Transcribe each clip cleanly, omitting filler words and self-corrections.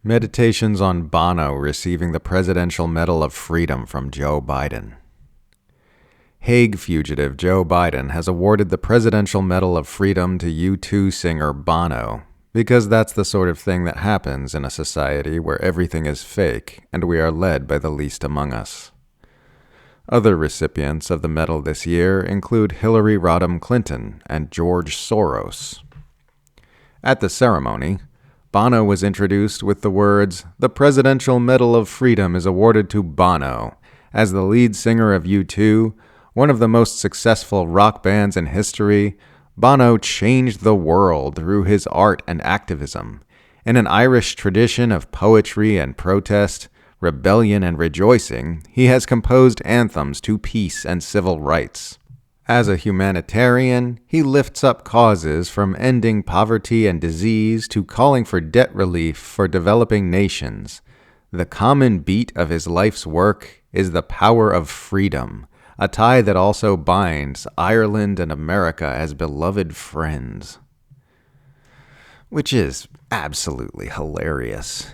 Meditations on Bono receiving the Presidential Medal of Freedom from Joe Biden. Hague fugitive Joe Biden has awarded the Presidential Medal of Freedom to U2 singer Bono, because that's the sort of thing that happens in a society where everything is fake and we are led by the least among us. Other recipients of the medal this year include Hillary Rodham Clinton and George Soros. At the ceremony, Bono was introduced with the words, "The Presidential Medal of Freedom is awarded to Bono. As the lead singer of U2, one of the most successful rock bands in history, Bono changed the world through his art and activism. In an Irish tradition of poetry and protest, rebellion and rejoicing, he has composed anthems to peace and civil rights. As a humanitarian, he lifts up causes from ending poverty and disease to calling for debt relief for developing nations. The common beat of his life's work is the power of freedom, a tie that also binds Ireland and America as beloved friends." Which is absolutely hilarious.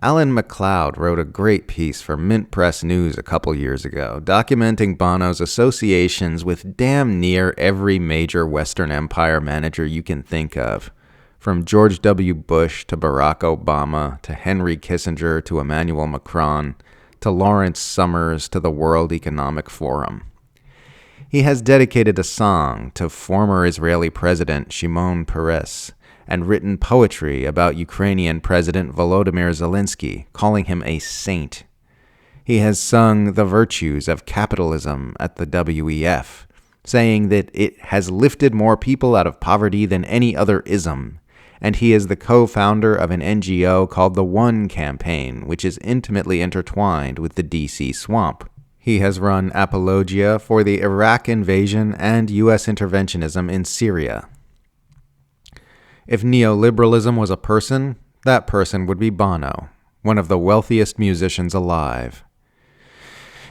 Alan MacLeod wrote a great piece for Mint Press News a couple years ago, documenting Bono's associations with damn near every major Western Empire manager you can think of, from George W. Bush to Barack Obama to Henry Kissinger to Emmanuel Macron to Lawrence Summers to the World Economic Forum. He has dedicated a song to former Israeli President Shimon Peres, and written poetry about Ukrainian President Volodymyr Zelensky, calling him a saint. He has sung the virtues of capitalism at the WEF, saying that it has lifted more people out of poverty than any other ism, and he is the co-founder of an NGO called the One Campaign, which is intimately intertwined with the DC swamp. He has run apologia for the Iraq invasion and U.S. interventionism in Syria. If neoliberalism was a person, that person would be Bono, one of the wealthiest musicians alive.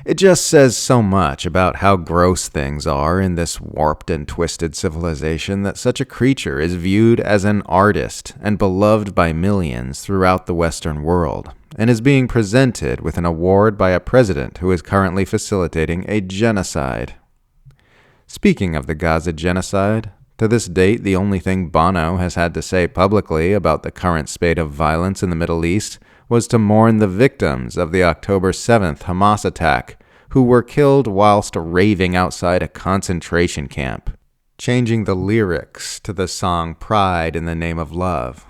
It just says so much about how gross things are in this warped and twisted civilization that such a creature is viewed as an artist and beloved by millions throughout the Western world, and is being presented with an award by a president who is currently facilitating a genocide. Speaking of the Gaza genocide, to this date, the only thing Bono has had to say publicly about the current spate of violence in the Middle East was to mourn the victims of the October 7th Hamas attack, who were killed whilst raving outside a concentration camp, changing the lyrics to the song Pride in the Name of Love.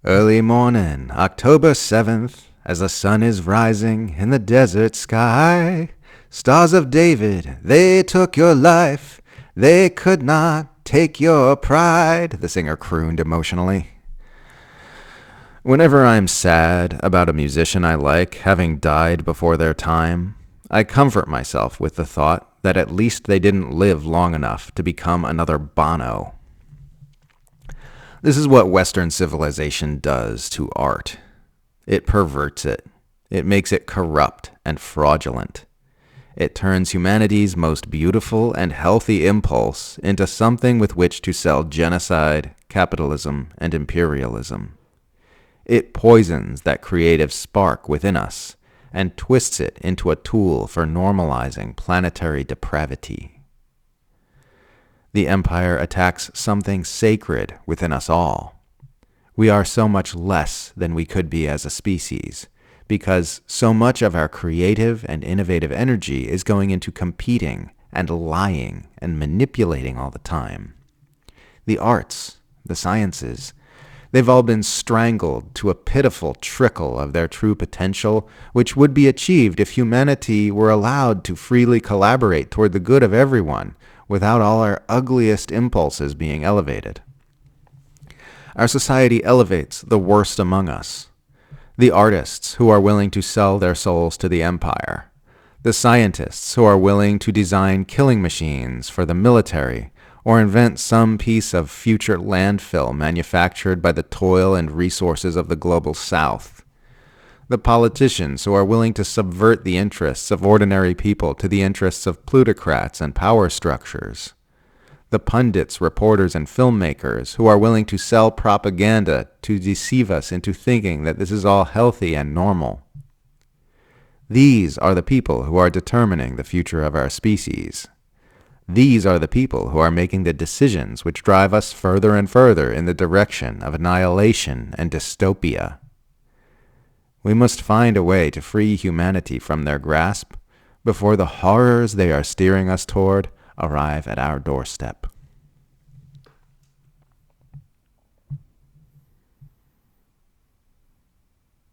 "Early morning, October 7th, as the sun is rising in the desert sky, Stars of David, they took your life, they could not take your pride," the singer crooned emotionally. Whenever I'm sad about a musician I like having died before their time, I comfort myself with the thought that at least they didn't live long enough to become another Bono. This is what Western civilization does to art. It perverts it. It makes it corrupt and fraudulent. It turns humanity's most beautiful and healthy impulse into something with which to sell genocide, capitalism, and imperialism. It poisons that creative spark within us and twists it into a tool for normalizing planetary depravity. The empire attacks something sacred within us all. We are so much less than we could be as a species, because so much of our creative and innovative energy is going into competing and lying and manipulating all the time. The arts, the sciences, they've all been strangled to a pitiful trickle of their true potential, which would be achieved if humanity were allowed to freely collaborate toward the good of everyone, without all our ugliest impulses being elevated. Our society elevates the worst among us. The artists who are willing to sell their souls to the empire. The scientists who are willing to design killing machines for the military or invent some piece of future landfill manufactured by the toil and resources of the global south. The politicians who are willing to subvert the interests of ordinary people to the interests of plutocrats and power structures. The pundits, reporters, and filmmakers who are willing to sell propaganda to deceive us into thinking that this is all healthy and normal. These are the people who are determining the future of our species. These are the people who are making the decisions which drive us further and further in the direction of annihilation and dystopia. We must find a way to free humanity from their grasp before the horrors they are steering us toward arrive at our doorstep.